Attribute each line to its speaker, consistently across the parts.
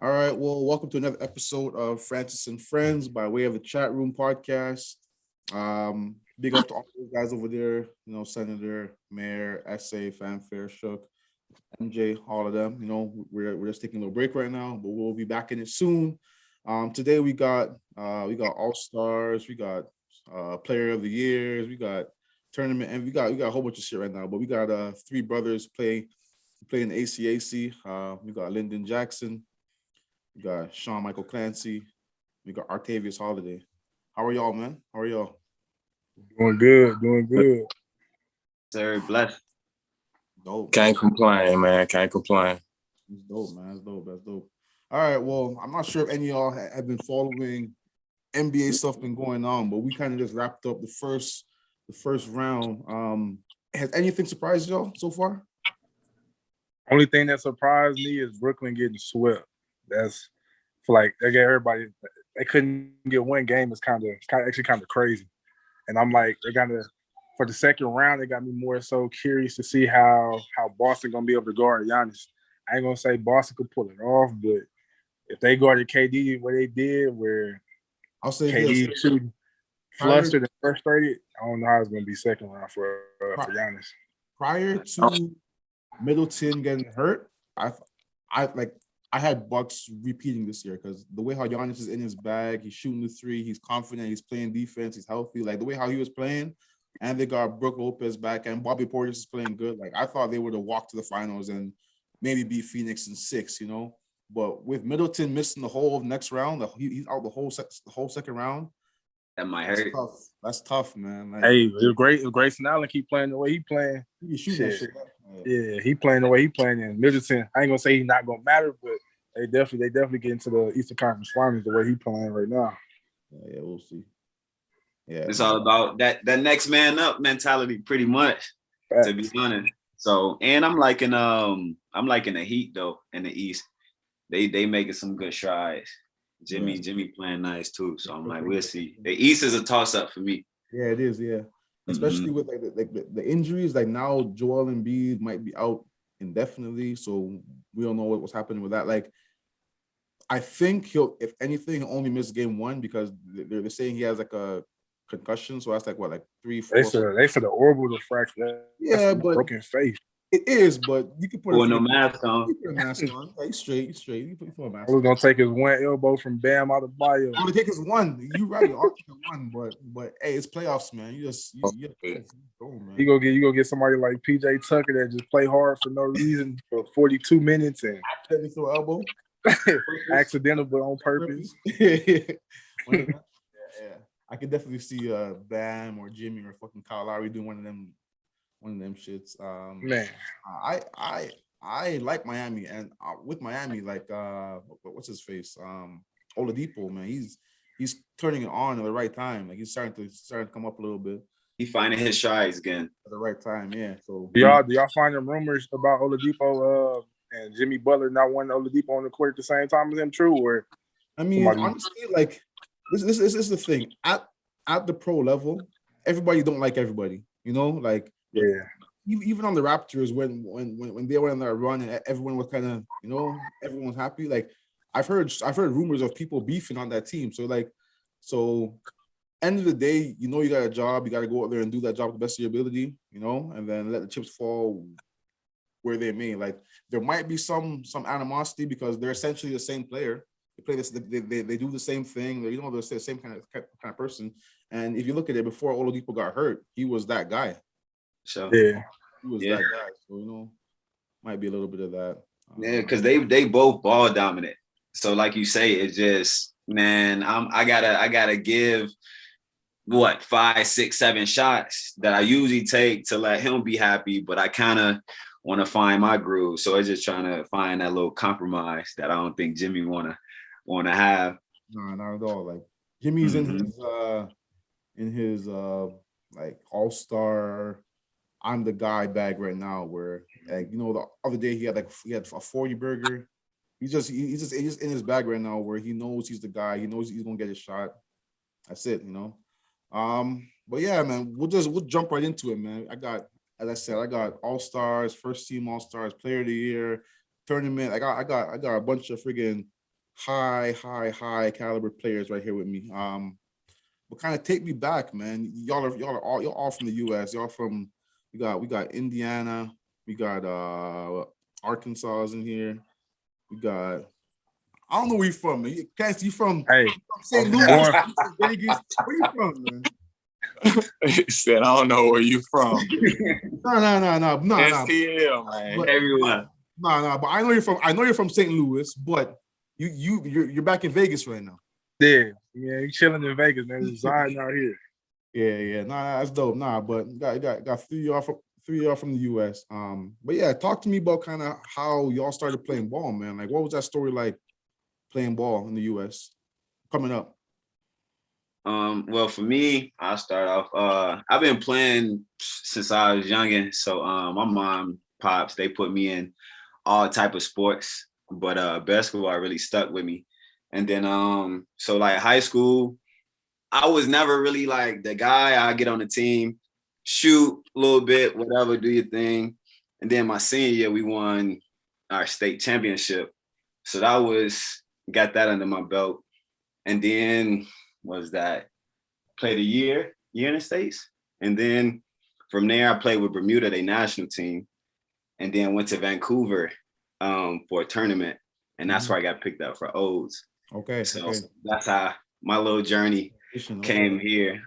Speaker 1: All right. Well, welcome to another episode of Francis and Friends by way of the Chat Room podcast. Big up to all those guys over there, Senator, Mayor, SA, Fanfare, Shook, MJ, all of them. We're just taking a little break right now, but we'll be back in it soon. Today we got All Stars, we got Player of the Years, we got tournament, and we got a whole bunch of shit right now. But we got three brothers playing in ACAC. We got Linden Jackson. We got Sean Michael Clancey. We got Artavis Holiday. How are y'all, man? How are y'all?
Speaker 2: Doing good.
Speaker 3: Very blessed.
Speaker 1: Dope.
Speaker 2: Can't complain, man. Can't complain.
Speaker 1: It's dope, man. That's dope. All right. Well, I'm not sure if any of y'all have been following NBA stuff been going on, but we kind of just wrapped up the first round. Has anything surprised y'all so far?
Speaker 2: Only thing that surprised me is Brooklyn getting swept. That's for like they get everybody. They couldn't get one game. It's kind of crazy. And I'm like, they got to for the second round. They got me more so curious to see how Boston gonna be able to guard Giannis. I ain't gonna say Boston could pull it off, but if they guarded KD where they did, where
Speaker 1: I'll say
Speaker 2: KD shooting flustered and frustrated, I don't know how it's gonna be second round for Giannis.
Speaker 1: Prior to Middleton getting hurt, I had Bucks repeating this year because the way how Giannis is in his bag, he's shooting the three, he's confident, he's playing defense, he's healthy. Like the way how he was playing, and they got Brook Lopez back, and Bobby Portis is playing good. Like I thought they would have walked to the finals and maybe beat Phoenix in 6, But with Middleton missing the whole next round, he's out the whole second round.
Speaker 3: That might hurt.
Speaker 1: That's tough, man. Like,
Speaker 2: hey, it was great. If Grayson Allen keep playing the way he playing,
Speaker 1: he shooting that shit.
Speaker 2: Yeah, he playing the way he playing. And Middleton, I ain't gonna say he's not gonna matter, but they definitely get into the Eastern Conference Finals the way he playing right now.
Speaker 1: Yeah, we'll see. Yeah,
Speaker 3: it's all about that next man up mentality, pretty much. Facts. To be honest. So, and I'm liking the Heat though in the East. They making some good strides. Jimmy playing nice too. So I'm like, we'll see. The East is a toss up for me.
Speaker 1: Yeah, it is. Yeah, especially with the injuries. Like now, Joel Embiid might be out indefinitely, so we don't know what's happening with that. Like, I think he'll, if anything, only miss game 1 because they're saying he has like a concussion. So that's like what, like 3, 4.
Speaker 2: They said the orbital fracture.
Speaker 1: Yeah, but
Speaker 2: broken face.
Speaker 1: It is, but you can put
Speaker 3: no mask on.
Speaker 1: You put a mask on. Like, straight. You put a mask on.
Speaker 2: We're gonna take his one elbow from Bam out of bio.
Speaker 1: I'm gonna take his one. You right, one, but hey, it's playoffs, man. You go, man.
Speaker 2: You go get somebody like PJ Tucker that just play hard for no reason for 42 minutes and
Speaker 1: technical elbow.
Speaker 2: Accidental but on purpose.
Speaker 1: Yeah. I could definitely see Bam or Jimmy or fucking Kyle Lowry doing one of them shits.
Speaker 2: Man,
Speaker 1: I like Miami, and with Miami, like what's his face? Oladipo, man, he's turning it on at the right time. Like he's starting to come up a little bit.
Speaker 3: He finding his strides again
Speaker 1: at the right time. Yeah. So
Speaker 2: do y'all find the rumors about Oladipo and Jimmy Butler not wanting Oladipo on the court at the same time as him true? Or
Speaker 1: I mean, honestly, like this is the thing at the pro level, everybody don't like everybody. Like.
Speaker 2: Yeah.
Speaker 1: Even on the Raptors, when they went on their run and everyone was kind of, everyone was happy. Like I've heard rumors of people beefing on that team. So end of the day, you got a job, you got to go out there and do that job to the best of your ability, and then let the chips fall where they may. Like there might be some animosity because they're essentially the same player. They play this, they do the same thing. They're the same kind of person. And if you look at it, before Oladipo got hurt, he was that guy.
Speaker 3: So
Speaker 1: he was that guy. So might be a little bit of that.
Speaker 3: Yeah, because they both ball dominant. So like you say, it's just, man, I gotta give 5, 6, 7 shots that I usually take to let him be happy, but I kind of want to find my groove. So it's just trying to find that little compromise that I don't think Jimmy wanna have.
Speaker 1: No, not at all. Like Jimmy's in his like all-star I'm the guy bag right now, where like the other day he had a 40 burger. He's just in his bag right now, where he knows he's the guy. He knows he's gonna get his shot. That's it, But yeah, man, we'll jump right into it, man. As I said, I got all stars, first team all stars, player of the year, tournament. I got a bunch of friggin' high caliber players right here with me. But kind of take me back, man. Y'all all from the US. Y'all from we got Indiana, we got Arkansas in here. We got I don't know where you from, man. Cass, you from
Speaker 2: Hey,
Speaker 1: St.
Speaker 2: I'm
Speaker 1: Louis,
Speaker 2: born.
Speaker 1: Vegas? Where you from, man?
Speaker 4: He said, I don't know where you from.
Speaker 1: No.
Speaker 4: STL, man.
Speaker 1: But
Speaker 3: Everyone.
Speaker 1: no. But I know you're from St. Louis, but you're back in Vegas right now.
Speaker 2: Yeah, you chilling in Vegas, man. Residing out here.
Speaker 1: Yeah. Nah, that's dope. Nah, but got three of y'all from the US. But yeah, talk to me about kind of how y'all started playing ball, man. Like, what was that story like playing ball in the US coming up?
Speaker 3: Well, for me, I'll start off. I've been playing since I was youngin'. So my mom, pops, they put me in all type of sports, but basketball really stuck with me. And then so like high school, I was never really like the guy. I get on the team, shoot a little bit, whatever, do your thing. And then my senior year, we won our state championship. So got that under my belt. And then played a year in the States. And then from there, I played with Bermuda, their national team, and then went to Vancouver for a tournament. And that's where I got picked up for O's.
Speaker 1: Okay.
Speaker 3: So that's how my little journey came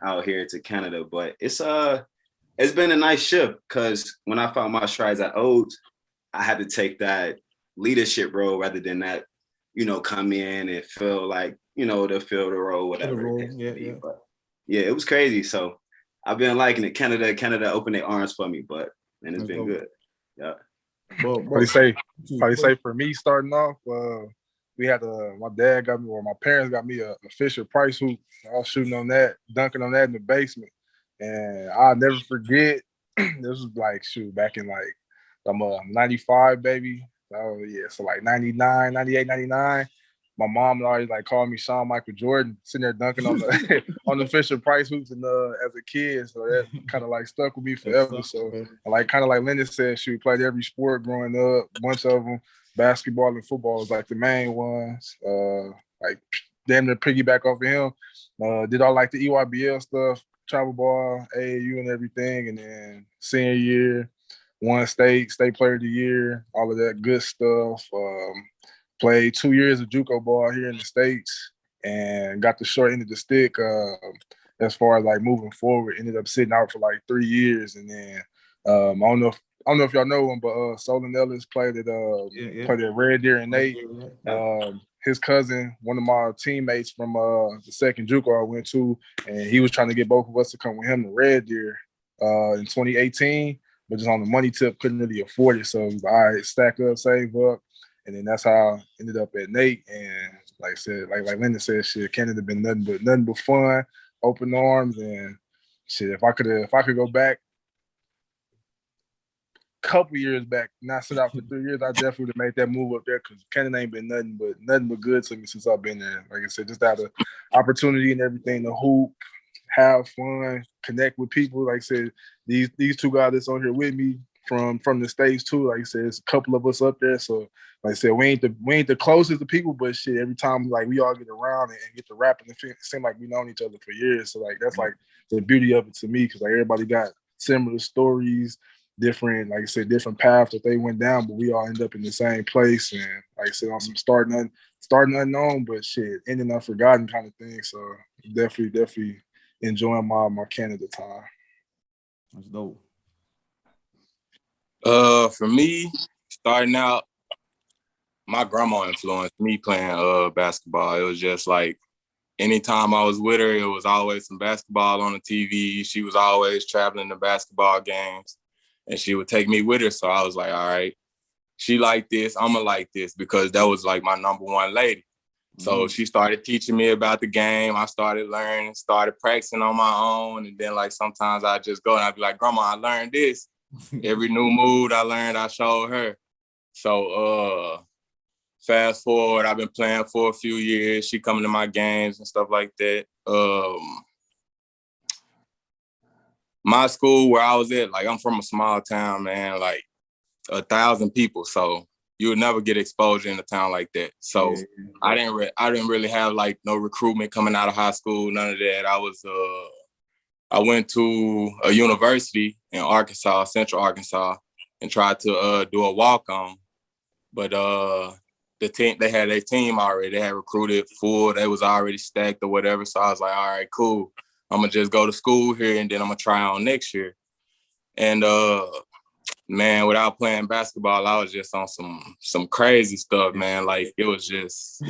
Speaker 3: out here to Canada. But it's been a nice shift because when I found my strides at O's, I had to take that leadership role rather than that, come in and feel like, to fill the role, whatever. But yeah, it was crazy. So I've been liking it. Canada opened their arms for me, and it's been good. Yeah.
Speaker 1: Well,
Speaker 2: Probably say for me starting off, we had my dad got me, or my parents got me a Fisher Price hoop. I was shooting on that, dunking on that in the basement. And I'll never forget, this was like, back in like, I'm 95, baby. Oh, yeah, so like 99, 98, 99. My mom would always like call me Sean Michael Jordan, sitting there dunking on the on the Fisher Price hoops and as a kid. So that kind of like stuck with me forever. So like kind of like Linden said, she played every sport growing up, a bunch of them. Basketball and football was like the main ones. Like damn near piggyback off of him. Did all like the EYBL stuff, travel ball, AAU and everything. And then senior year, won state player of the year, all of that good stuff. Played 2 years of JUCO ball here in the States and got the short end of the stick as far as like moving forward. Ended up sitting out for like 3 years. And then I don't know if y'all know him, but Solon Ellis played at Red Deer and Nate. His cousin, one of my teammates from the second JUCO I went to, and he was trying to get both of us to come with him to Red Deer in 2018, but just on the money tip, couldn't really afford it. So it was like, all right, stack up, save up. And then that's how I ended up at Nate. And like I said, like Linda said, shit, Canada been nothing but fun, open arms, and shit. If I could go back a couple years back, not sit out for 3 years, I definitely would have made that move up there because Canada ain't been nothing but good to me since I've been there. Like I said, just had the opportunity and everything to hoop, have fun, connect with people. Like I said, these two guys that's on here with me from the States too. Like I said, it's a couple of us up there. So like I said, we ain't the closest to people, but shit, every time like we all get around and get to rapping, it seems like we known each other for years. So like that's like the beauty of it to me, because like everybody got similar stories, different, like I said, different paths that they went down, but we all end up in the same place. And like I said, on some starting unknown, but shit, ending unforgotten kind of thing. So definitely enjoying my Canada time.
Speaker 1: That's dope.
Speaker 4: For me, starting out, my grandma influenced me playing basketball. It was just like anytime I was with her, it was always some basketball on the TV. She was always traveling to basketball games, and she would take me with her. So I was like, all right, she like this, I'm gonna like this, because that was like my number one lady. So she started teaching me about the game. I started learning, started practicing on my own. And then like sometimes I just go and I'd be like, Grandma, I learned this. Every new move I learned, I showed her. So fast forward, I've been playing for a few years. She coming to my games and stuff like that. My school where I was at, like I'm from a small town, man, like 1,000 people. So you would never get exposure in a town like that. So I didn't really have like no recruitment coming out of high school, none of that. I went to a university in Arkansas, Central Arkansas, and tried to do a walk-on. But the team, they had their team already. They had recruited full. They was already stacked or whatever. So I was like, all right, cool. I'm going to just go to school here, and then I'm going to try on next year. And, man, without playing basketball, I was just on some crazy stuff, man. Like, it was just,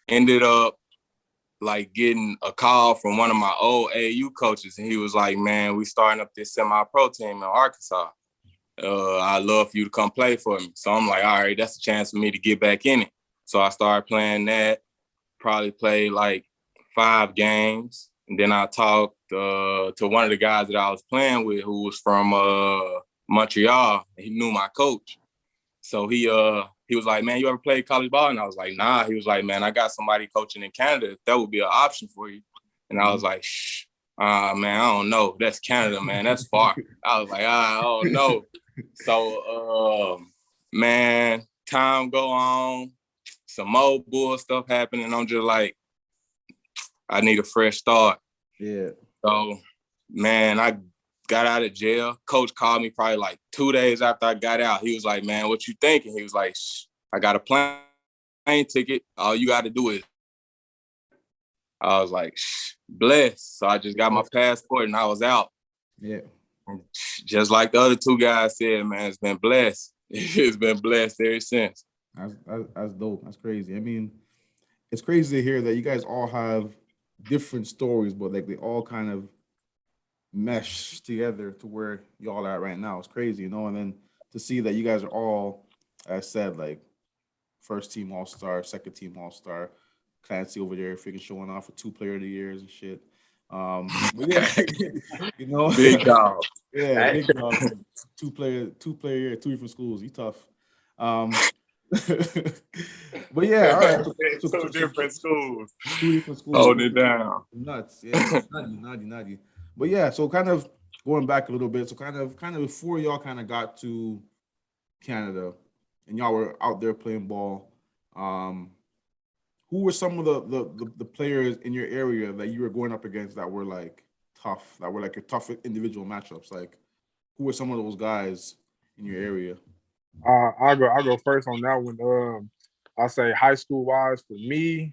Speaker 4: ended up, like, getting a call from one of my old AAU coaches, and he was like, man, we starting up this semi-pro team in Arkansas. I'd love for you to come play for me. So I'm like, all right, that's a chance for me to get back in it. So I started playing that, probably played like 5 games. And then I talked to one of the guys that I was playing with who was from Montreal. He knew my coach. So he was like, man, you ever played college ball? And I was like, nah. He was like, man, I got somebody coaching in Canada. If that would be an option for you. And I was like, man, I don't know. That's Canada, man. That's far. I was like, I don't know. So, man, time go on. Some more bull stuff happening. And I'm just like, I need a fresh start.
Speaker 1: Yeah. So,
Speaker 4: man, I got out of jail. Coach called me probably like 2 days after I got out. He was like, man, what you thinking? He was like, I got a plane ticket. All you got to do is. I was like, blessed. So I just got my passport and I was out.
Speaker 1: Yeah.
Speaker 4: Just like the other 2 guys said, man, it's been blessed. It's been blessed ever since.
Speaker 1: That's dope. That's crazy. I mean, it's crazy to hear that you guys all have different stories, but like they all kind of mesh together to where y'all are at right now. It's crazy, and then to see that you guys are all, as I said, like first team All-Star, second team All-Star, Clancy over there freaking showing off for 2 player of the years and shit. But yeah,
Speaker 4: big dog.
Speaker 1: Yeah, big dog. 2 player, 2 different schools. You tough. But yeah, all right.
Speaker 4: So, 2 different schools.
Speaker 1: 2 different schools.
Speaker 4: Hold it down.
Speaker 1: Nuts. Yeah, nutty. But yeah, so kind of going back a little bit. So kind of before y'all kind of got to Canada and y'all were out there playing ball, who were some of the players in your area that you were going up against that were like tough, that were like your tough individual matchups? Like, who were some of those guys in your area?
Speaker 2: I'll go first on that one. I'll say high school wise for me,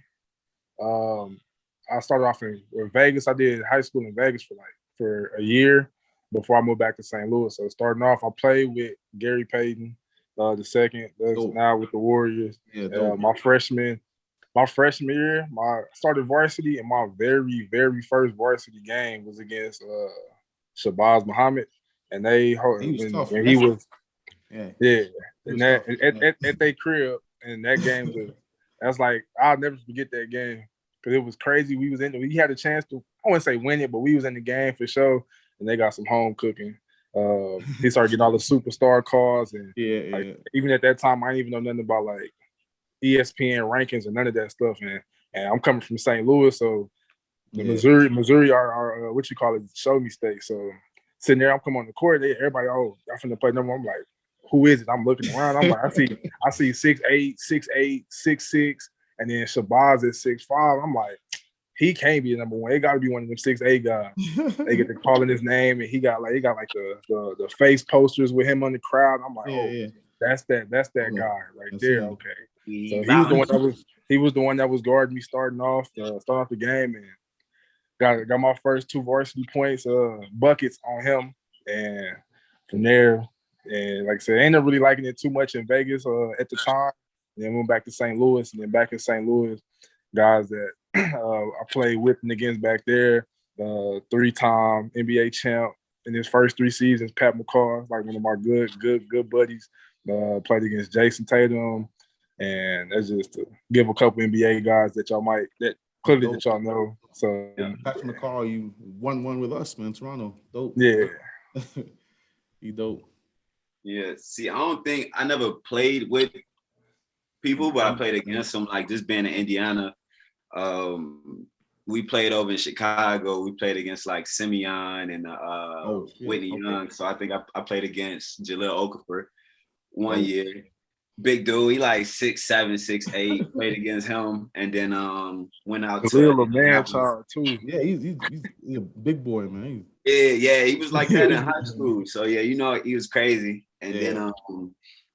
Speaker 2: I started off in Vegas. I did high school in Vegas for a year before I moved back to St. Louis. So starting off, I played with Gary Payton, the second, now with the Warriors.
Speaker 1: Yeah,
Speaker 2: my freshman year, I started varsity, and my very, very first varsity game was against Shabazz Muhammad, and he was and that at their crib, and that game that's like, I'll never forget that game because it was crazy. We had a chance to, I wouldn't say win it, but we was in the game for sure, and they got some home cooking. He started getting all the superstar calls, and even at that time, I didn't even know nothing about like ESPN rankings and none of that stuff. And I'm coming from St. Louis, so the Missouri are what you call it, show me state. So sitting there, I'm coming on the court, everybody, y'all finna play number one. I'm like, who is it? I'm looking around. I'm like, I see 6'8", 6'8", 6'6", and then Shabazz is 6'5". I'm like, he can't be the number one. It got to be one of them 6'8" guys. They get to calling his name, and he got like the face posters with him on the crowd. I'm like, that's that guy right there. Him. Okay, so he was the one that was guarding me starting off the game, and got my first 2 varsity points, buckets on him, and from there. And like I said, I ended up really liking it too much in Vegas at the time. And then went back to St. Louis. And then back in St. Louis, guys that I played with and against back there, 3-time NBA champ in his first 3 seasons, Pat McCaw, like one of my good buddies. Played against Jason Tatum. And that's just to give a couple NBA guys that y'all know. So
Speaker 1: Patrick McCaw, you won with us, man, Toronto. Dope.
Speaker 2: Yeah.
Speaker 1: You dope.
Speaker 3: Yeah, see, I never played with people, but I played against them, like just being in Indiana. We played over in Chicago. We played against like Simeon and Whitney Young. So I think I played against Jaleel Okafor one year. Big dude. He like 6'7", 6'8". Played against him, and then went out to
Speaker 2: Real a man
Speaker 3: Indianapolis.
Speaker 2: child too.
Speaker 1: Yeah, he's a big boy, man.
Speaker 3: Yeah, he was like that in high school. So yeah, he was crazy. And then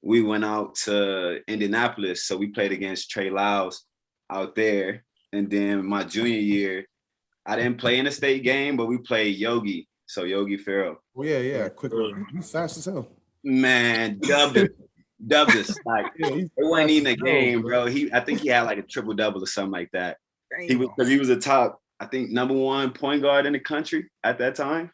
Speaker 3: we went out to Indianapolis. So we played against Trey Lyles out there. And then my junior year, I didn't play in the state game, but we played Yogi. So Yogi Farrell.
Speaker 1: Oh yeah, quick. He's fast as hell.
Speaker 3: Man, dubbed us. Like it wasn't even a game, bro. I think he had like a triple double or something like that. Damn. He was a top, I think, #1 point guard in the country at that time.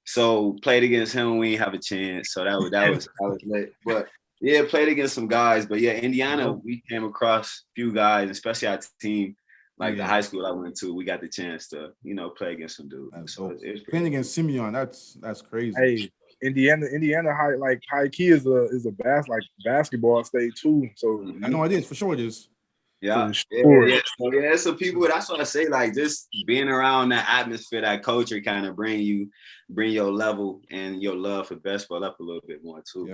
Speaker 3: So played against him, we didn't have a chance. So that was lit. But yeah, played against some guys. But yeah, Indiana, we came across a few guys, especially our team, like the high school I went to. We got the chance to, play against some dudes. So
Speaker 1: playing against Simeon, that's crazy.
Speaker 2: Hey, Indiana high key is a basketball state too. So
Speaker 1: I know it is, for sure it is.
Speaker 3: Yeah. So people, that's what I say, like just being around that atmosphere, that culture kind of bring your level and your love for basketball up a little bit more too.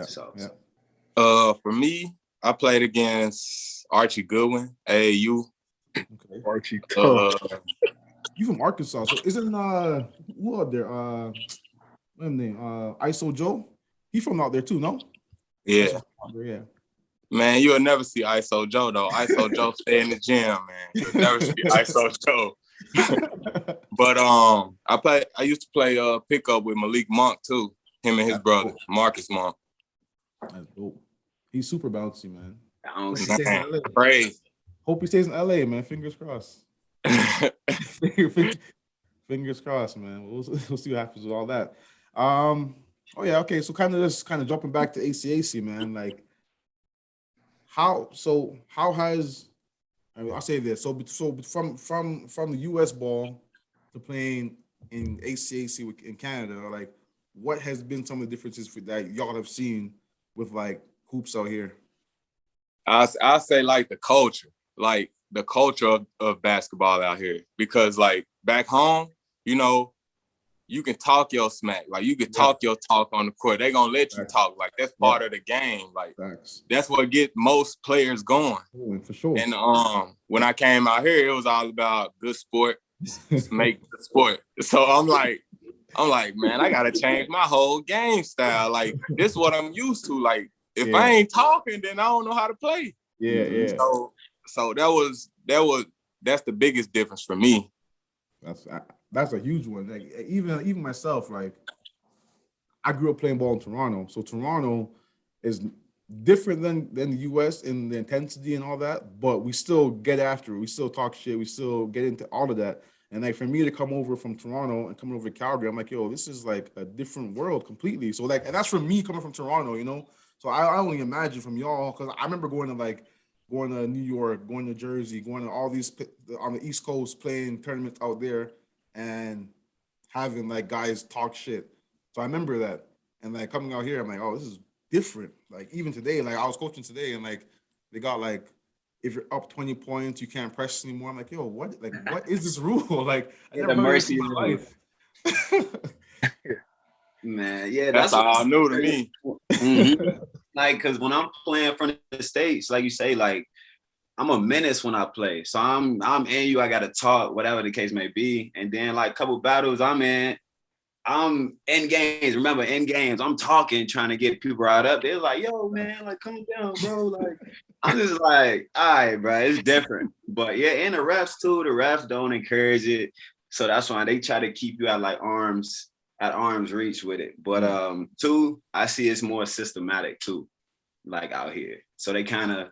Speaker 4: For me, I played against Archie Goodwin, AAU.
Speaker 2: Okay. Archie.
Speaker 1: You from Arkansas, so isn't who out there? What's his name? ISO Joe. He's from out there too, no?
Speaker 4: Yeah.
Speaker 1: Yeah.
Speaker 4: Man, you'll never see ISO Joe though. ISO Joe stay in the gym, man. You'll never see ISO Joe. But I used to play pickup with Malik Monk too. Him and his brother, Marcus Monk.
Speaker 1: That's dope. He's super bouncy, man.
Speaker 4: Crazy.
Speaker 1: Hope he stays in LA, man. Fingers crossed. Fingers crossed, man. We'll see what happens with all that. So kind of jumping back to ACAC, man. Like, how has, I'll say this. So from the US ball to playing in ACAC in Canada, like, what has been some of the differences that y'all have seen with like hoops out here?
Speaker 4: I say like the culture of basketball out here, because like back home, you can talk your smack, like you can talk your talk on the court. They gonna let you talk, like that's part of the game. Like that's what get most players going.
Speaker 1: For sure.
Speaker 4: And when I came out here, it was all about good sport, make the sport. So I'm like, man, I gotta change my whole game style. Like this is what I'm used to. Like if I ain't talking, then I don't know how to play.
Speaker 1: Yeah.
Speaker 4: So that's the biggest difference for me.
Speaker 1: That's a huge one. Like even myself, like I grew up playing ball in Toronto, so Toronto is different than the US in the intensity and all that, but we still get after it. We still talk shit. We still get into all of that. And like for me to come over from Toronto and coming over to Calgary, I'm like, yo, this is like a different world completely. So like, and that's for me coming from Toronto, So I only imagine from y'all, because I remember going to New York, going to Jersey, going to all these on the East Coast, playing tournaments out there and having like guys talk shit. So I remember that. And like coming out here, I'm like, oh, this is different. Like even today, like I was coaching today and like they got like, if you're up 20 points, you can't press anymore. I'm like, yo, what? Like, what is this rule? Like, I never heard this in my life.
Speaker 3: Man, yeah,
Speaker 4: that's all new to me.
Speaker 3: Mm-hmm. Like, cause when I'm playing from the States, like you say, like I'm a menace when I play. So I'm in you, I gotta talk, whatever the case may be. And then like a couple battles I'm in games. Remember, in games, I'm talking, trying to get people riled up. They're like, yo, man, like calm down, bro. Like, I'm just like, all right, bro, it's different. But yeah, and the refs too, the refs don't encourage it. So that's why they try to keep you at like arm's reach with it. But two, I see it's more systematic too, like out here. So they kind of,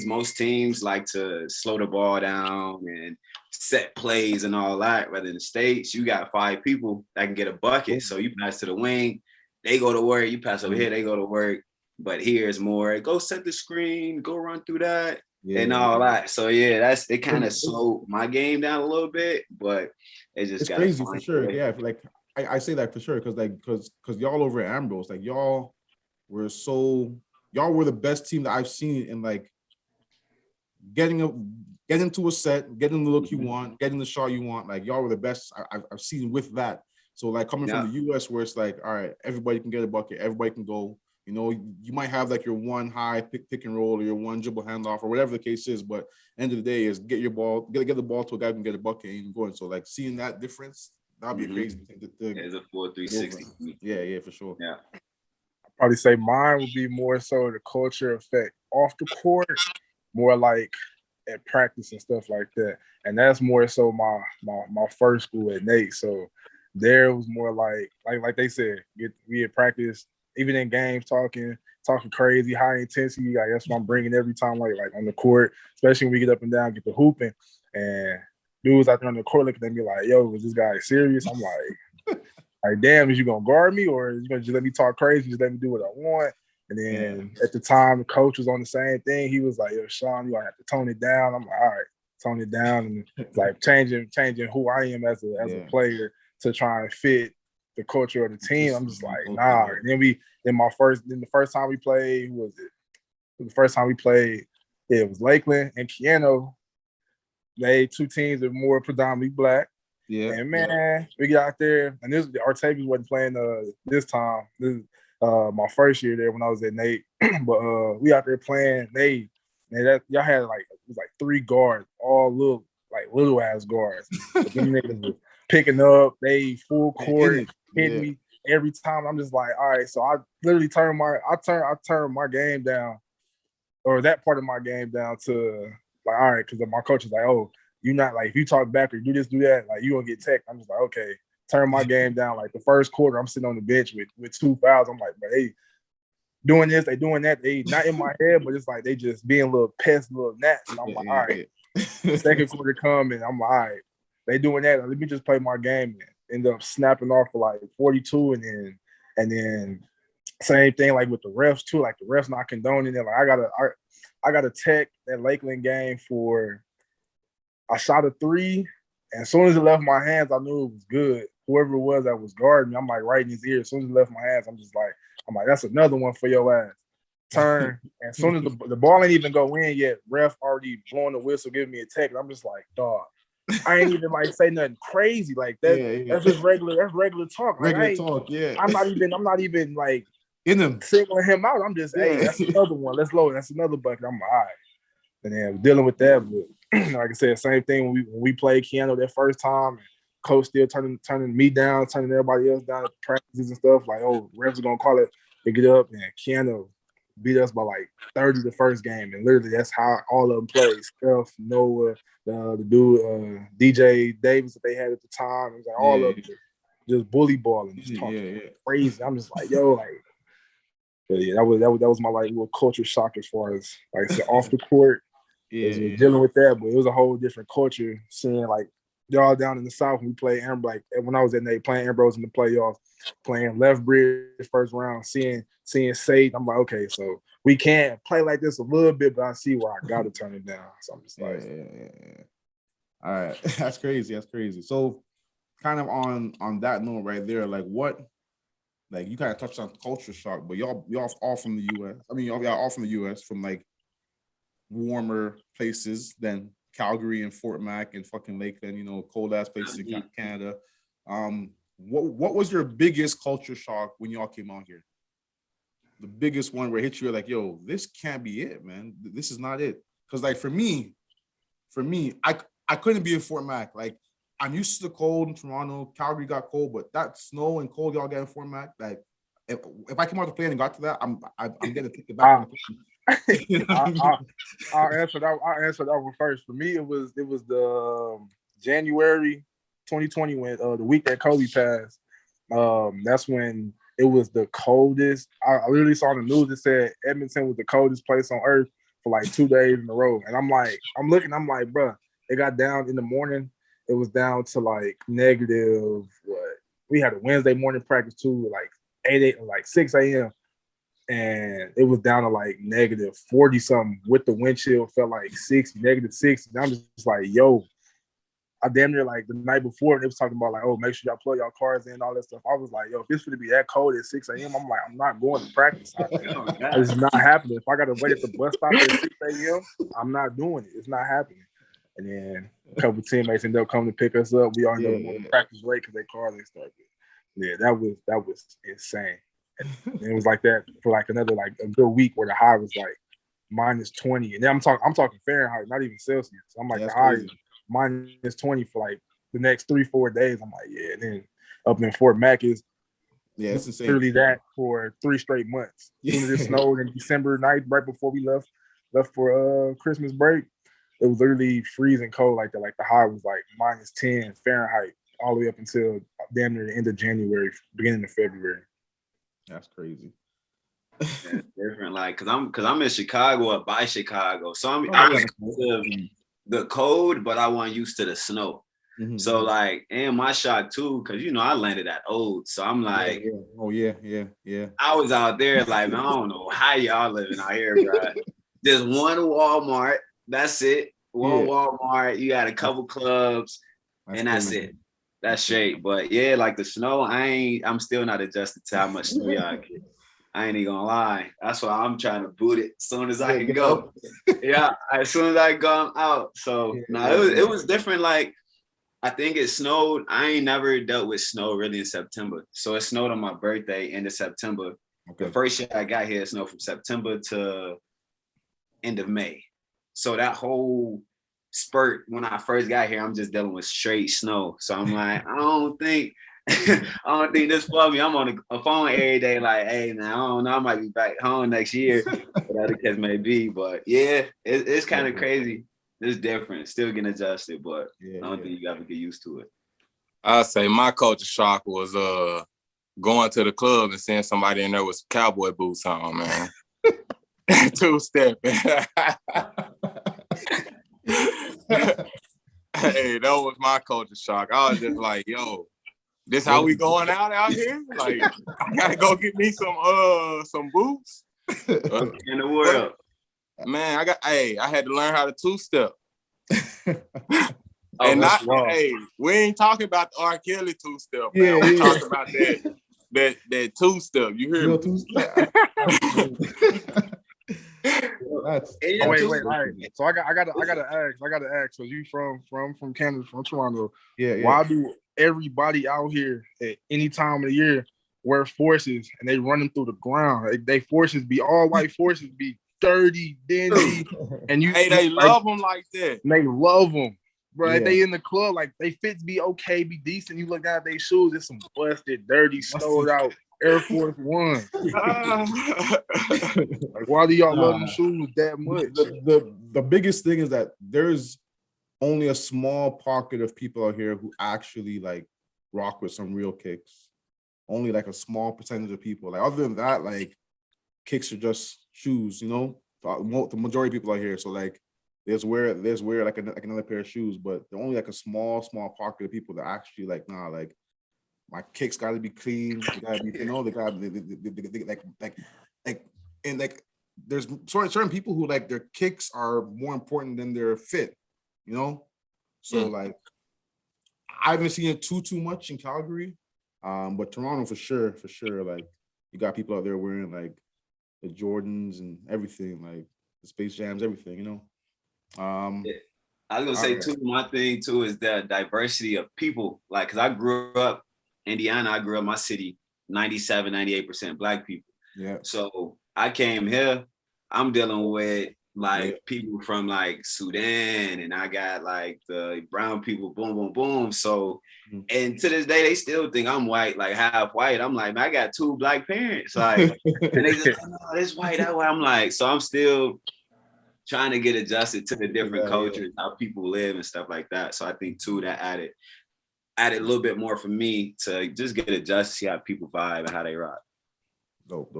Speaker 3: most teams like to slow the ball down and set plays and all that. Rather in the States, you got 5 people that can get a bucket. So you pass to the wing, they go to work. You pass over here, they go to work. But here is more, go set the screen, go run through that and all that. So yeah, it kind of slowed my game down a little bit, but it's
Speaker 1: crazy for sure. Yeah, like I say that for sure because y'all over at Ambrose, like y'all were the best team that I've seen in like getting to a set, getting the look you want, getting the shot you want. Like y'all were the best I've seen with that. So like coming from the US where it's like, all right, everybody can get a bucket, everybody can go. You know, you might have like your one high pick and roll or your one dribble handoff or whatever the case is, but end of the day is get your ball, get the ball to a guy who can get a bucket and go. So like seeing that difference, that'd be a crazy thing to
Speaker 3: it's a full 360.
Speaker 1: Yeah, for sure.
Speaker 3: Yeah.
Speaker 2: I'd probably say mine would be more so the culture effect off the court, more like at practice and stuff like that. And that's more so my first school at Nate. So there was more like they said, we at practice, even in games, talking crazy, high intensity. Like that's what I'm bringing every time, like on the court, especially when we get up and down, get the hooping, and dudes out there on the court looking at me like, "Yo, is this guy serious?" I'm like, damn, is you gonna guard me or is you gonna just let me talk crazy, just let me do what I want? And then at the time, the coach was on the same thing. He was like, "Yo, Sean, you gonna have to tone it down." I'm like, "All right, tone it down," and like changing who I am as a player to try and fit the culture of the team. I'm just like, nah. And then the first time we played, who was it? The first time we played, it was Lakeland and Keanu. They two teams are more predominantly black.
Speaker 1: Yeah.
Speaker 2: And man, we got out there, and Artavis wasn't playing this time. This is my first year there when I was at Nate. But we out there playing Nate, and y'all had it was 3 guards, all little ass guards. But them niggas was picking up, they full court, hitting me every time. I'm just like, all right. So I literally turned my game down, or that part of my game down to like, all right, because my coach is like, oh, you not like if you talk back or do this, do that, like you gonna get tech. I'm just like, okay, turn my game down. Like the first quarter, I'm sitting on the bench with 2 fouls. I'm like, but they doing this, they doing that. They not in my head, but it's like they just being little pests, little gnats. And I'm like, all right. Second quarter come and I'm like, all right, they doing that. Let me just play my game and end up snapping off for like 42 and then same thing like with the refs too. Like the refs not condoning it. Like I got a tech that Lakeland game for. I shot a 3, and as soon as it left my hands, I knew it was good. Whoever it was that was guarding me, I'm like right in his ear. As soon as it left my hands, I'm like, that's another one for your ass. Turn, and as soon as the ball ain't even go in yet, ref already blowing the whistle, giving me a tech. And I'm just like, dog, I ain't even like say nothing crazy like that. That's just regular. That's regular talk. Like,
Speaker 1: regular talk. Yeah.
Speaker 2: I'm not even like
Speaker 1: in them
Speaker 2: singling him out. I'm just, hey, that's another one. Let's load. That's another bucket. I'm like, all right. And then dealing with that, but like I said, same thing when we played Keanu that first time. Coach still turning me down, turning everybody else down at practices and stuff. Like, oh, refs are gonna call it. They get up and Keanu beat us by like 30 the first game, and literally that's how all of them played. Steph, Noah, the dude, DJ Davis that they had at the time. It was like all of them just bully balling, just talking crazy. I'm just like, yo, like, but yeah, that was my like little culture shock as far as like I said, off the court. Dealing with that, but it was a whole different culture. Seeing like y'all down in the South when we played like when I was at Nate playing Ambrose in the playoffs, playing Left Bridge first round, seeing Sage. I'm like, okay, so we can play like this a little bit, but I see where I got to turn it down. So I'm just like,
Speaker 1: all right, that's crazy. So, kind of on that note right there, like what, like you kind of touched on culture shock, but y'all all from the U.S. I mean, y'all all from the U.S. from like warmer places than Calgary and Fort Mac and fucking Lakeland, you know, cold ass places in Canada. What was your biggest culture shock when y'all came out here? The biggest one where it hit you like, yo, this can't be it, man. This is not it. Because like for me, I couldn't be in Fort Mac. Like I'm used to the cold in Toronto. Calgary got cold, but that snow and cold y'all get in Fort Mac, like if I came out to play and got to that, I'm gonna take it back.
Speaker 2: I'll answer that one first. For me, it was the January 2020 when the week that Kobe passed. That's when it was the coldest. I literally saw on the news it said Edmonton was the coldest place on earth for like 2 days in a row. And I'm like, bro, it got down in the morning. It was down to like negative what? We had a Wednesday morning practice too, like 6 a.m. And it was down to like negative 40 something with the wind chill, felt like negative 60. And I'm just like, yo, I damn near like the night before they was talking about like, oh, make sure y'all plug y'all cars in and all that stuff. I was like, yo, if it's going to be that cold at 6 a.m., I'm like, I'm not going to practice. It's not happening. If I got to wait at the bus stop at 6 a.m., I'm not doing it. It's not happening. And then a couple of teammates ended up coming to pick us up. We all ended up going to practice late because their cars ain't started. Yeah, that was insane. And it was like that for like another like a good week where the high was like -20. And then I'm talking Fahrenheit, not even Celsius. I'm like the high is -20 for like the next 3-4 days. I'm like, yeah. And then up in Fort Mac is
Speaker 1: it's insane.
Speaker 2: literally that for 3 straight months. As soon as it snowed in December night, right before we left for Christmas break, it was literally freezing cold like that. Like the high was like -10 Fahrenheit all the way up until damn near the end of January, beginning of February.
Speaker 1: That's crazy.
Speaker 3: Yeah, different, like, cause I'm in Chicago or by Chicago, so I was used to the cold, but I wasn't used to the snow.
Speaker 1: Mm-hmm.
Speaker 3: So like, and my shock too, cause I landed at Old, so I'm like,
Speaker 1: oh yeah.
Speaker 3: I was out there like, man, I don't know how y'all living out here, bro. Just one Walmart, that's it. One Walmart, you got a couple clubs, and that's it. That's shade. But yeah, like the snow, I'm still not adjusted to how much snow y'all get. I ain't even gonna lie. That's why I'm trying to boot it as soon as I can go. Yeah, as soon as I go, I'm out. So it was different. Like, I think it snowed. I ain't never dealt with snow really in September. So it snowed on my birthday, end of September. Okay. The first year I got here, it snowed from September to end of May. So that whole spurt when I first got here, I'm just dealing with straight snow. So I'm like, I don't think this for me. I'm on a phone every day, like, hey man, I don't know, I might be back home next year, whatever the case may be. But yeah, it's kind of crazy. It's different. Still getting adjusted, but I don't think you gotta get used to it.
Speaker 4: I'd say my culture shock was going to the club and seeing somebody in there with some cowboy boots on, man. Two-stepping. Hey, that was my culture shock. I was just like, yo, this how we going out here? Like, I gotta go get me some boots.
Speaker 3: In the world.
Speaker 4: Man, I had to learn how to two-step. And we ain't talking about the R. Kelly two-step, man. We talking about that two-step. You hear me?
Speaker 2: Two-step. Wait. All right. So I gotta ask. So you from Canada, from Toronto?
Speaker 1: Yeah.
Speaker 2: Why do everybody out here at any time of the year wear forces and they run them through the ground? They forces be all white forces be dirty, dingy, and
Speaker 4: they love them like that.
Speaker 2: And they love them, bro. Yeah. They in the club, like they fits be okay, be decent. You look at their shoes, it's some busted, dirty, snowed out Air Force One. Like, why do y'all love them shoes that much?
Speaker 1: The biggest thing is that there's only a small pocket of people out here who actually like rock with some real kicks. Only like a small percentage of people. Like, other than that, like, kicks are just shoes, The majority of people out here. So like, there's wear like another pair of shoes, but they're only like a small pocket of people that actually like, nah, like, my kicks got to be clean. They got to be, they got like there's certain people who like their kicks are more important than their fit, So like, I haven't seen it too much in Calgary, but Toronto for sure. Like, you got people out there wearing like the Jordans and everything, like the Space Jams, everything,
Speaker 3: I was gonna say too. My thing too is the diversity of people. Like, cause I grew up Indiana, I grew up my city, 97, 98% Black people.
Speaker 1: Yeah.
Speaker 3: So I came here, I'm dealing with like people from like Sudan, and I got like the brown people, boom. So, and to this day, they still think I'm white, like half white. I'm like, man, I got 2 Black parents. Like, and they just, oh, this white, that white. I'm like, so I'm still trying to get adjusted to the different cultures, how people live and stuff like that. So I think too, that added a little bit more for me to just get adjusted, see how people vibe and how they rock.
Speaker 1: Dope.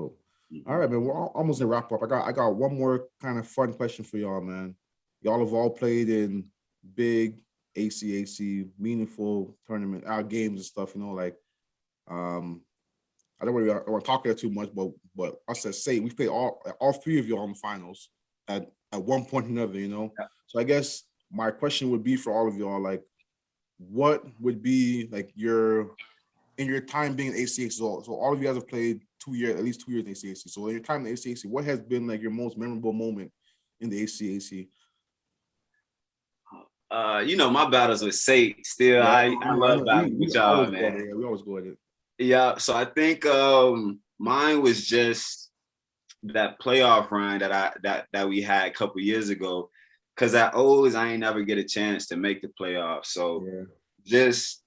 Speaker 1: All right, man. We're almost gonna wrap up. I got one more kind of fun question for y'all, man. Y'all have all played in big ACAC meaningful tournament games and stuff. Like, I don't want to talk about too much, but us as say we've played all 3 of y'all in the finals at one point or another. Yeah. So I guess my question would be for all of y'all, like, what would be like in your time being in ACAC? So all of you guys have played at least 2 years in ACAC. So in your time in ACAC, what has been like your most memorable moment in the ACAC?
Speaker 3: My battles with Sate still. Yeah, I love battling with y'all, man.
Speaker 1: We always go at it.
Speaker 3: Yeah, so I think mine was just that playoff run that we had a couple years ago. Cause at O's, I ain't never get a chance to make the playoffs. So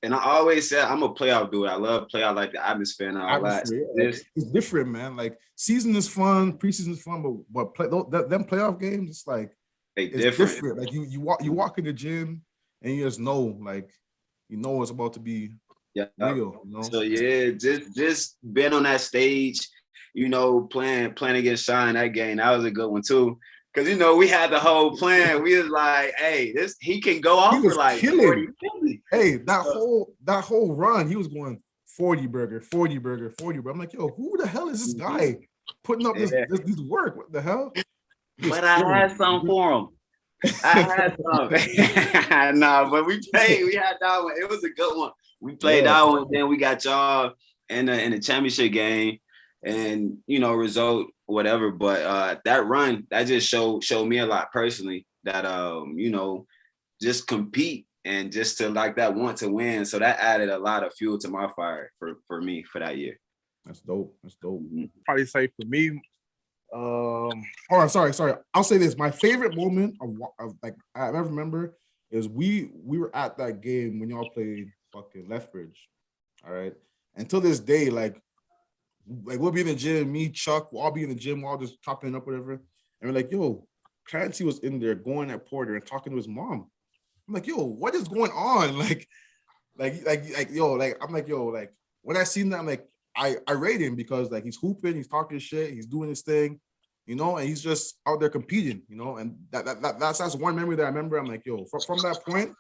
Speaker 3: and I always said I'm a playoff dude. I love playoff, like the atmosphere and all that.
Speaker 1: It's different, man. Like season is fun, preseason is fun, but them playoff games, it's like it's different. Like you walk in the gym and you just know, like it's about to be real. You know?
Speaker 3: So just being on that stage, playing against Sean that game, that was a good one too. Cause we had the whole plan. We was like, hey, he can go off for like 40, 50.
Speaker 1: Hey, that whole run, he was going 40 burger. I'm like, yo, who the hell is this guy putting up this work? What the hell?
Speaker 3: But I had some for him. I had some. No, but we played. We had that one. It was a good one. We played that one. Then we got y'all in the championship game, and result whatever. But that run that just showed me a lot personally. That just compete and just to like that want to win. So that added a lot of fuel to my fire for me for that year.
Speaker 1: That's dope.
Speaker 2: Probably say for me.
Speaker 1: Sorry. I'll say this. My favorite moment of like I ever remember is we were at that game when y'all played fucking Lethbridge. All right. Until this day, like we'll be in the gym, me, Chuck, we'll all be in the gym, we'll all just topping up, whatever. And we're like, yo, Clancy was in there going at Porter and talking to his mom. I'm like, yo, what is going on? I'm like, yo, when I seen that, I'm like, I rate him because like he's hooping, he's talking shit, he's doing his thing, and he's just out there competing, and that's one memory that I remember. I'm like, yo, from that point,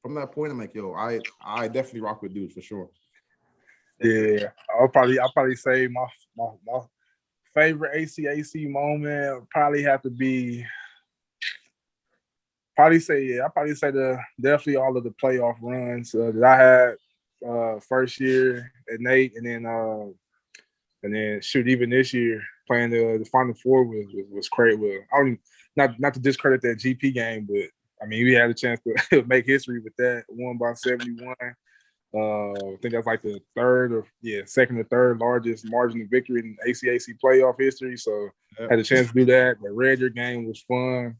Speaker 1: I'm like, yo, I definitely rock with dudes for sure.
Speaker 2: Yeah, I'll probably say my favorite ACAC moment would probably have to be definitely all of the playoff runs that I had first year at Nate, and then shoot, even this year playing the Final Four was great. Not to discredit that GP game, but I mean we had a chance to make history with that. Won by 71. I think that's like the second or third largest margin of victory in ACAC playoff history. So had a chance to do that. The Red Deer game was fun.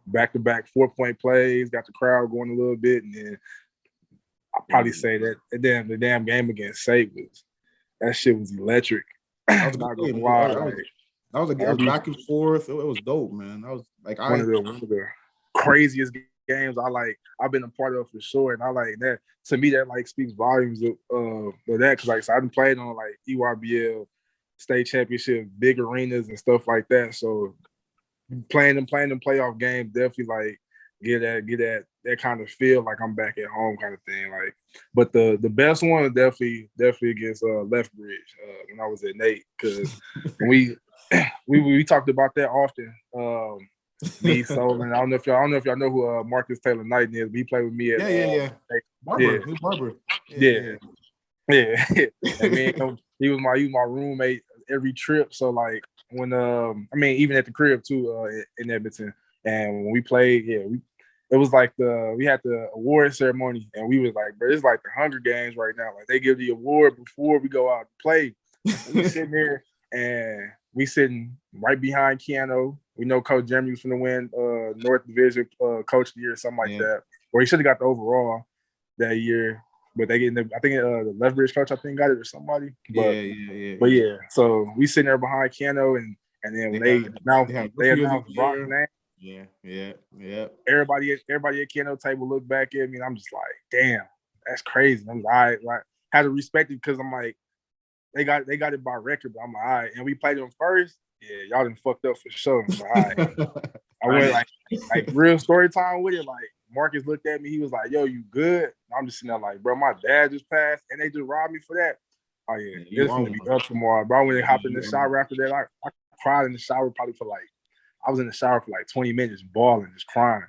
Speaker 2: Back-to-back 4-point plays, got the crowd going a little bit, and then I'll probably say that the damn game against Sate that shit was electric.
Speaker 1: That was a game back and forth. It was dope, man. That was like
Speaker 2: one of the craziest games I've been a part of for sure, and I like that. To me, that like speaks volumes of that because I've been playing on like EYBL state championship, big arenas and stuff like that. So playing them playoff games definitely like get that kind of feel like I'm back at home kind of thing. Like, but the best one definitely against Lethbridge when I was at Nate, because we talked about that often. Me, Solon. I don't know if y'all know who Marcus Taylor Knight is. But he played with me at
Speaker 1: Barber.
Speaker 2: Yeah. And man, he was my roommate every trip. So like when even at the crib too in Edmonton. And when we played, it was like we had the award ceremony, and we was like, bro, it's like the Hunger Games right now. Like they give the award before we go out to play. We sitting there, and we sitting right behind Keanu. We know Coach Jeremy was going to win North Division Coach of the Year or something like that. Or he should have got the overall that year. But I think the Lethbridge coach, I think, got it or somebody. But yeah. So we sitting there behind Keanu, and then when they announced Brock's name.
Speaker 1: Yeah.
Speaker 2: Everybody at Keanu table looked back at me, and I'm just like, damn, that's crazy. I'm like, all right. Had to respect it because I'm like, they got it by record, but I'm like, all right. And we played them first. Yeah, y'all done fucked up for sure. But, all right. I went like real story time with it. Like Marcus looked at me, he was like, "Yo, you good?" And I'm just sitting there like, "Bro, my dad just passed, and they just robbed me for that." Oh yeah, it's gonna be up tomorrow, bro. When they hopped in the shower after that, I cried in the shower probably I was in the shower for like 20 minutes, bawling, just crying.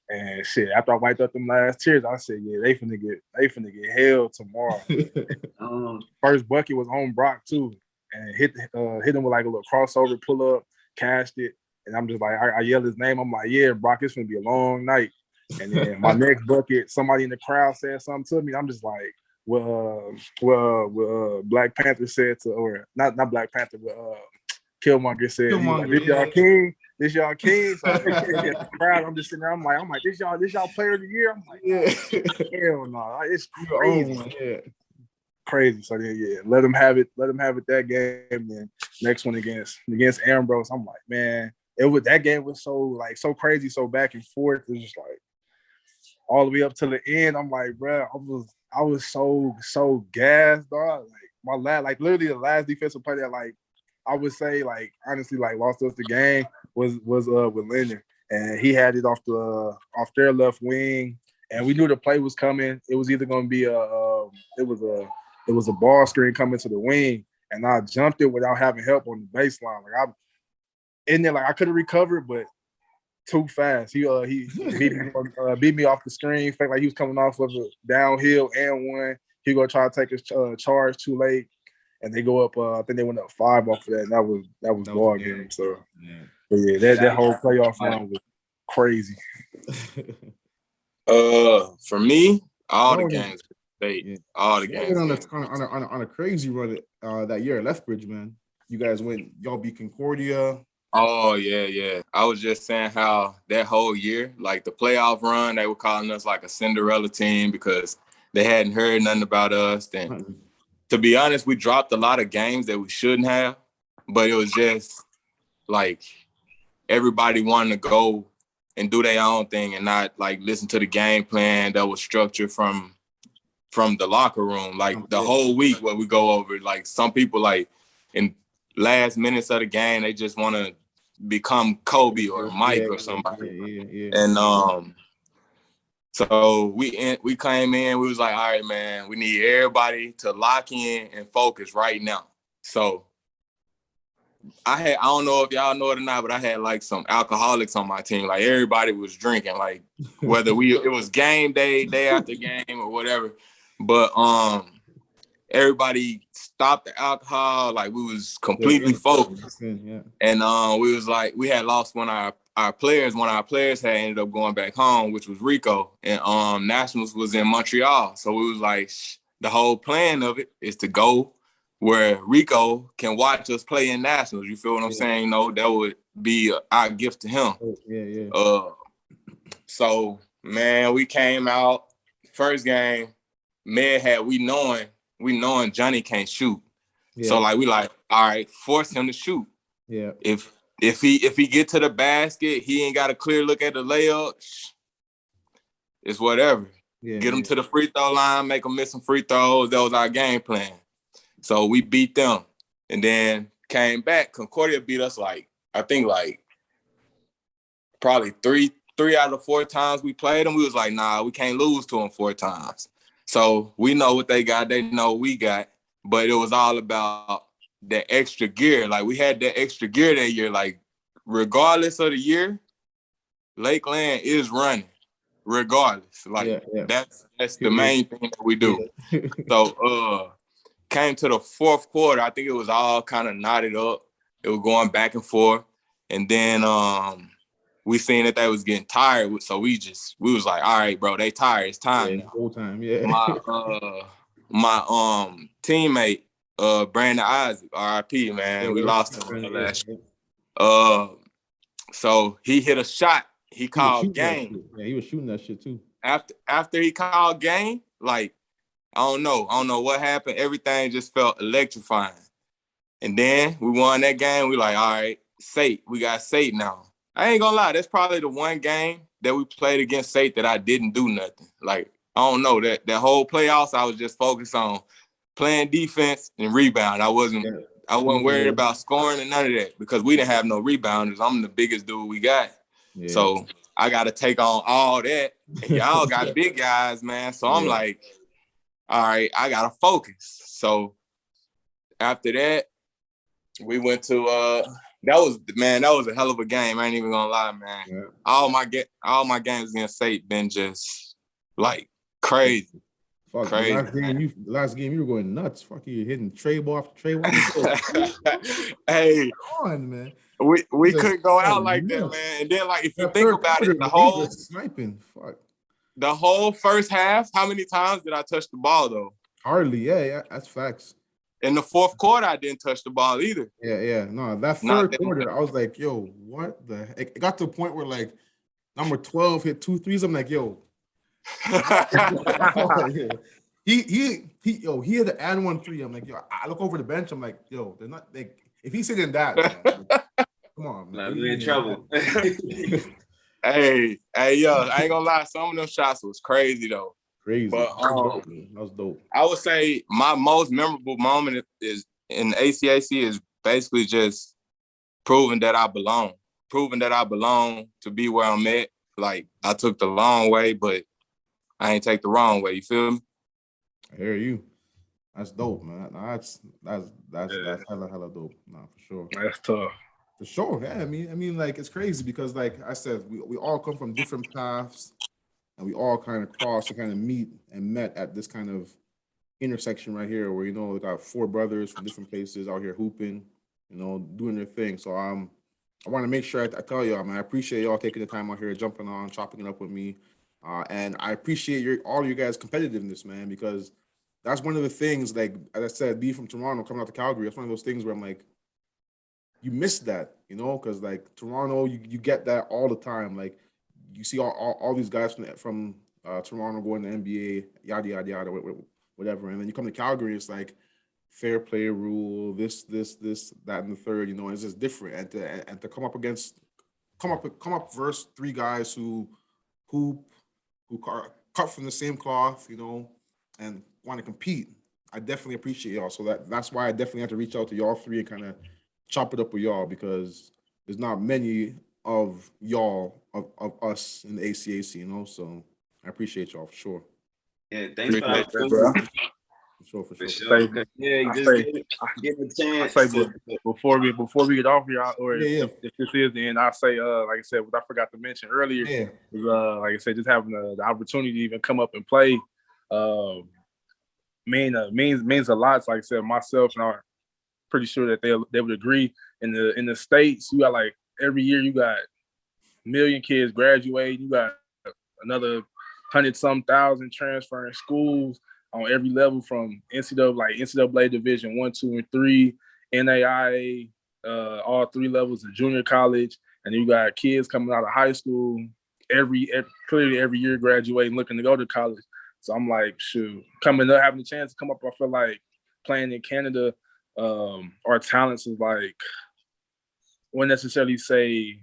Speaker 2: And shit, after I wiped up them last tears, I said, "Yeah, they finna get hell tomorrow." First bucket was on Brock too, and hit him with like a little crossover pull up, cashed it, and I'm just like, I yelled his name. I'm like, "Yeah, Brock, it's gonna be a long night." And then my next bucket, somebody in the crowd said something to me. I'm just like, Black Panther said to, or not Black Panther, but Killmonger said, he was like,
Speaker 1: Killmonger,
Speaker 2: "This y'all king, this y'all king." So I'm the crowd. I'm just sitting there. I'm like, this y'all player of the year. I'm like,
Speaker 1: Yeah.
Speaker 2: hell no, it's
Speaker 1: Your
Speaker 2: crazy.
Speaker 1: own one, yeah.
Speaker 2: Crazy. So then, yeah, let them have it that game. Then next one against Ambrose, I'm like, man, that game was so crazy, so back and forth. It was just like all the way up to the end. I'm like, bro, I was so gassed, dog. Like literally the last defensive play that like I would say like honestly like lost us the game was with Linden, and he had it off their left wing, and we knew the play was coming. It was either going to be it was a ball screen coming to the wing, and I jumped it without having help on the baseline. Like I'm in there, like I could have recovered, but too fast. He beat me off the screen. Felt like he was coming off of a downhill and one. He gonna try to take his charge too late, and they go up. I think they went up 5 off of that. And that was ball game. So, but yeah, that whole playoff run was crazy.
Speaker 4: For me, all the games. All the games.
Speaker 1: On a crazy run that year at Lethbridge, man. You guys y'all beat Concordia.
Speaker 4: Oh, yeah. I was just saying how that whole year, like the playoff run, they were calling us like a Cinderella team because they hadn't heard nothing about us. And to be honest, we dropped a lot of games that we shouldn't have, but it was just like everybody wanted to go and do their own thing and not like listen to the game plan that was structured from the locker room. Like the whole week what we go over, like some people like in last minutes of the game, they just want to become Kobe or Mike or somebody.
Speaker 1: Yeah.
Speaker 4: And so we came in, we was like, all right, man, we need everybody to lock in and focus right now. So I don't know if y'all know it or not, but I had like some alcoholics on my team. Like everybody was drinking, like whether it was game day after game or whatever. But everybody stopped the alcohol. Like we was completely focused.
Speaker 1: Yeah.
Speaker 4: And we was like, we had lost one of our players. One of our players had ended up going back home, which was Rico. And Nationals was in Montreal. So we was like, the whole plan of it is to go where Rico can watch us play in Nationals. You feel what I'm saying? No, that would be our gift to him.
Speaker 1: Yeah.
Speaker 4: So, man, we came out, first game, we knowing Johnny can't shoot. Yeah. So, like, we like, all right, force him to shoot.
Speaker 1: Yeah.
Speaker 4: If he get to the basket, he ain't got a clear look at the layup, it's whatever. Yeah, get him to the free throw line, make him miss some free throws. That was our game plan. So we beat them and then came back. Concordia beat us I think probably three out of the 4 times we played them. We was like, nah, we can't lose to them 4 times. So we know what they got. They know what we got. But it was all about the extra gear. Like we had that extra gear that year. Like regardless of the year, Lakeland is running. Regardless. Like that's the main thing that we do. Yeah. So came to the 4th quarter. I think it was all kind of knotted up. It was going back and forth. And then we seen that they was getting tired. So we was like, all right, bro, they tired. It's time now.
Speaker 1: Whole time, yeah.
Speaker 4: My teammate, Brandon Isaac, RIP, man. We lost him last year. So he hit a shot. He called game.
Speaker 1: Yeah, he was shooting that shit too.
Speaker 4: After he called game, like, I don't know what happened. Everything just felt electrifying. And then we won that game. We like, all right, Sate. We got Sate now. I ain't gonna lie. That's probably the one game that we played against Sate that I didn't do nothing. Like, I don't know. That whole playoffs, I was just focused on playing defense and rebound. I wasn't worried about scoring and none of that because we didn't have no rebounders. I'm the biggest dude we got. Yeah. So I got to take on all that. And y'all got big guys, man. So I'm like, all right, I got to focus. So after that, we went to that was a hell of a game. I ain't even gonna lie, man. Yeah. All my games against Sate been just like crazy.
Speaker 1: Fuck, crazy. Last game you were going nuts. Fuck, you hitting tray ball after tray ball.
Speaker 4: Hey,
Speaker 1: come on, man.
Speaker 4: We couldn't go out like that, man. And then like if you think about it, the whole
Speaker 1: sniping. Fuck.
Speaker 4: The whole first half, how many times did I touch the ball though?
Speaker 1: Hardly, yeah, that's facts.
Speaker 4: In the fourth quarter, I didn't touch the ball either.
Speaker 1: Yeah. No, that
Speaker 4: Not
Speaker 1: third quarter, I was like, yo, what the heck? It got to a point where like number 12 hit 2 threes. I'm like, yo. He had an and 1 3. I'm like, yo, I look over the bench. I'm like, yo, they're not like if he's sitting that, man, come on, man.
Speaker 3: Like, we in trouble.
Speaker 4: Hey, yo, I ain't gonna lie. Some of them shots was crazy though.
Speaker 1: Crazy.
Speaker 4: But
Speaker 1: that was dope.
Speaker 4: I would say my most memorable moment is in the ACAC is basically just proving that I belong to be where I'm at. Like I took the long way, but I ain't take the wrong way. You feel me?
Speaker 1: I hear you. That's dope, man. That's hella dope. Nah, for sure.
Speaker 2: That's tough.
Speaker 1: For sure. Yeah. I mean, like it's crazy because, like I said, we all come from different paths, and we all kind of crossed and kind of met at this kind of intersection right here, where we got 4 brothers from different places out here hooping, doing their thing. So I want to make sure I tell y'all, man, I appreciate y'all taking the time out here, jumping on, chopping it up with me. And I appreciate all you guys' competitiveness, man, because that's one of the things, like, as I said, being from Toronto, coming out to Calgary, it's one of those things where I'm like, you miss that, because like Toronto, you get that all the time. Like you see all these guys from Toronto going to NBA, yada, yada, yada, whatever. And then you come to Calgary, it's like fair play rule, this, that, and the third, it's just different. And to come up versus 3 guys who cut from the same cloth, and want to compete. I definitely appreciate y'all. So that's why I definitely have to reach out to y'all 3 and kind of chop it up with y'all, because there's not many of y'all of us in the ACAC, so I appreciate y'all for sure.
Speaker 3: Yeah, thanks for that,
Speaker 2: bro.
Speaker 1: For sure.
Speaker 3: Yeah, you just give a chance.
Speaker 2: I say before we get off here, or if this is the end, I say like I said, what I forgot to mention earlier was like I said, just having the opportunity to even come up and play means a lot. So like I said, myself and I'm pretty sure that they would agree. In the States, you got like every year you got a million kids graduating, you got another 100-some thousand transferring schools on every level, from NCAA Division 1, 2, and 3, NAIA, all 3 levels of junior college, and then you got kids coming out of high school clearly every year graduating, looking to go to college. So I'm like, shoot, coming up, having the chance to come up, I feel like playing in Canada, our talents is like, wouldn't necessarily say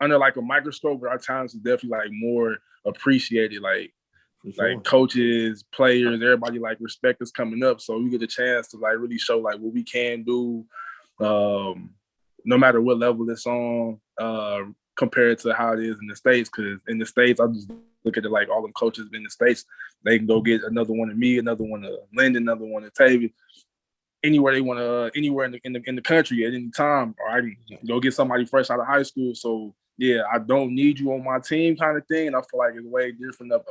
Speaker 2: under like a microscope, but our talents is definitely like more appreciated. Like coaches, players, everybody like respect us coming up. So we get a chance to like really show like what we can do, no matter what level it's on, compared to how it is in the States. Because in the States, I just look at it like all the coaches in the States, they can go get another one of me, another one of Linden, another one of Tavis, anywhere they want to, anywhere in the country at any time, or I can go get somebody fresh out of high school. So yeah, I don't need you on my team, kind of thing. And I feel like it's way different up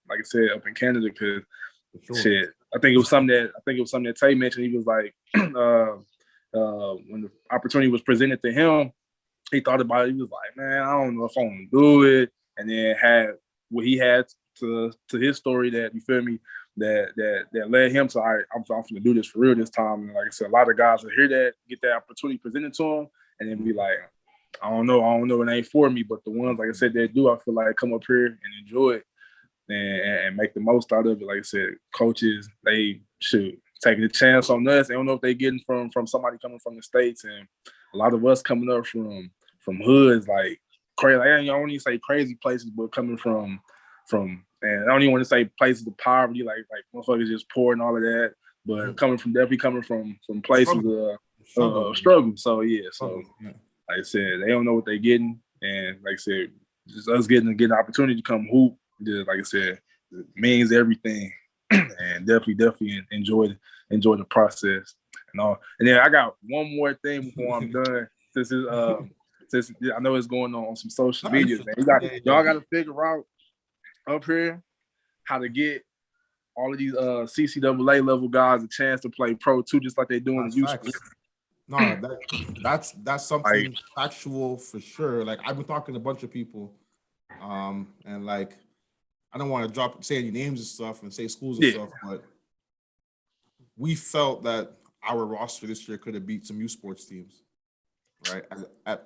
Speaker 2: like I said, up in Canada, because shit, I think it was something that Tay mentioned. He was like, when the opportunity was presented to him, he thought about it. He was like, man, I don't know if I want to do it. And then had what he had to his story, that, you feel me, that led him to, I'm going to do this for real this time. And like I said, a lot of guys will hear that, get that opportunity presented to them, and then be like, I don't know, it ain't for me. But the ones, like I said, that do, I feel like come up here and enjoy it and make the most out of it. Like I said, coaches, they should take a chance on us. They don't know if they're getting from somebody coming from the States, and a lot of us coming up from hoods like crazy. Like, I don't even say crazy places, but coming from, and I don't even want to say places of poverty, like motherfuckers just poor and all of that. But definitely coming from places of struggle. So yeah, like I said, they don't know what they're getting, and like I said, just us getting an opportunity to come hoop, just like I said, it means everything, and definitely enjoy the process and all. And then I got one more thing before I'm done. Since I know it's going on some social media, man. Y'all got to figure out up here how to get all of these CCAA level guys a chance to play pro too, just like they do in the youth.
Speaker 1: No, that's something factual for sure. Like, I've been talking to a bunch of people, and like, I don't want to say any names and stuff and say schools and stuff, but we felt that our roster this year could have beat some U Sports teams, right?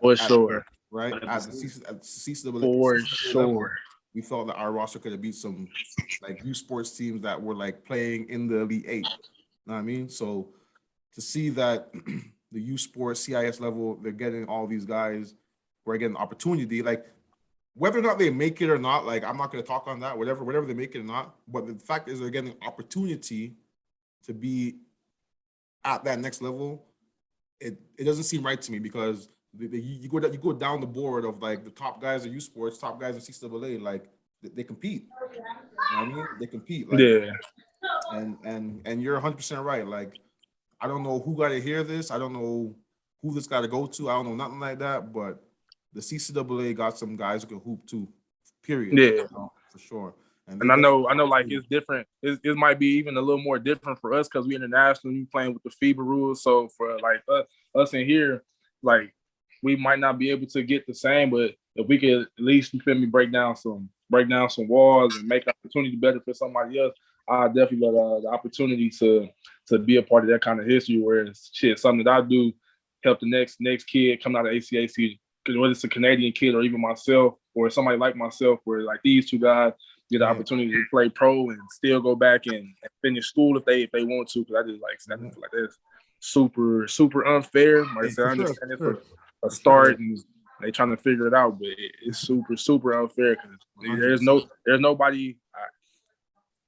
Speaker 2: For sure.
Speaker 1: Right at the
Speaker 3: 100%.
Speaker 2: For
Speaker 1: CCAA level,
Speaker 2: sure.
Speaker 1: we felt that our roster could have beat some like U Sports teams that were like playing in the Elite Eight. You know what I mean? So to see that the U Sports CIS level, they're getting all these guys who are getting opportunity, like whether or not they make it or not, like I'm not going to talk on that, whatever they make it or not. But the fact is they're getting opportunity to be at that next level. It doesn't seem right to me because you go down the board of like the top guys in U Sports, top guys in CCAA, like they compete. You know what I mean? They compete. Like,
Speaker 2: Yeah.
Speaker 1: And you're 100% right. Like, I don't know who got to hear this. I don't know who this got to go to. I don't know nothing like that. But the CCAA got some guys who can hoop too. Period.
Speaker 2: Yeah.
Speaker 1: You know, for sure.
Speaker 2: And I know, like it's different. It might be even a little more different for us because we international. We playing with the FIBA rules. So for like us in here, like we might not be able to get the same, but if we could at least, you feel me, break down some walls and make opportunity better for somebody else, I definitely got the opportunity to be a part of that kind of history. Where it's something that I do help the next kid coming out of ACAC, whether it's a Canadian kid or even myself or somebody like myself, where like these two guys get the opportunity to play pro and still go back and finish school if they want to. Because I just like that's super unfair. Like I said, I understand it's a start and they trying to figure it out, but it's super unfair because there's nobody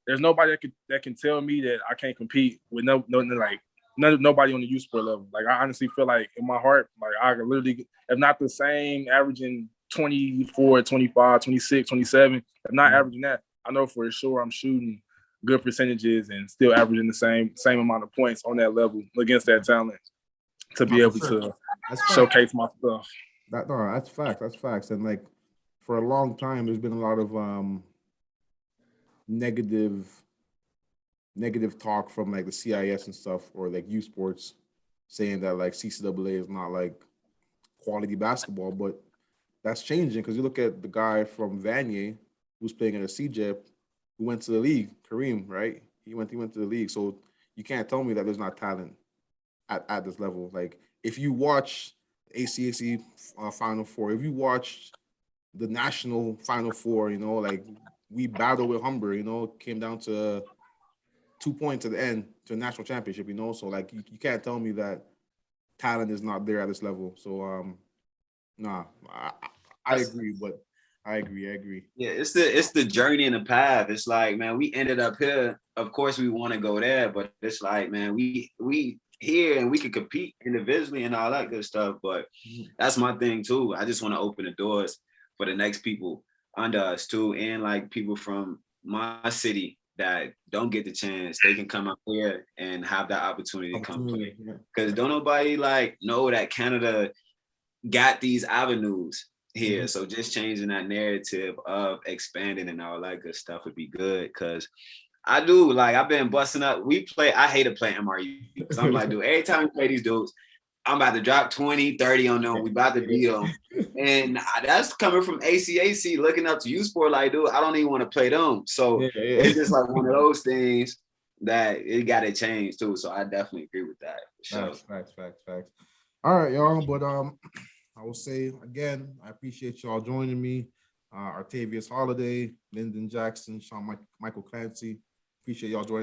Speaker 2: that can tell me that I can't compete with nobody on the U Sport level. Like I honestly feel like in my heart, like I could literally, if not the same, averaging 24, 25, 26, 27, if not averaging that, I know for sure I'm shooting good percentages and still averaging the same amount of points on that level against that talent to be able to showcase my stuff.
Speaker 1: That's facts. That's facts. And like for a long time, there's been a lot of negative talk from like the CIS and stuff or like U Sports saying that like CCAA is not like quality basketball, but that's changing because you look at the guy from Vanier who's playing at a CJEP who went to the league, Kareem, right? He went to the league. So you can't tell me that there's not talent at this level. Like if you watch ACAC Final Four, if you watch the national Final Four, you know, like we battled with Humber, you know, came down to 2 points at the end to a national championship, you know. So like you can't tell me that talent is not there at this level. So nah, I agree, but I agree.
Speaker 3: Yeah, it's the journey and the path. It's like, man, we ended up here. Of course, we want to go there, but it's like, man, we here and we can compete individually and all that good stuff. But that's my thing too. I just want to open the doors for the next people under us too, and like people from my city that don't get the chance, they can come up here and have that opportunity to come play. Because don't nobody like know that Canada got these avenues here. So just changing that narrative of expanding and all that good stuff would be good. Because I do, like, I've been busting up. I hate to play MRU because I'm like, dude, every time we play these dudes, I'm about to drop 20, 30 on them. We about to beat them. And that's coming from ACAC, looking up to U Sport, like, dude, I don't even want to play them. So it's just like one of those things that it got to change too. So I definitely agree with that. For sure.
Speaker 1: Facts. All right, y'all. But I will say again, I appreciate y'all joining me. Artavis Holiday, Linden Jackson, Sean Michael Clancey. Appreciate y'all joining me.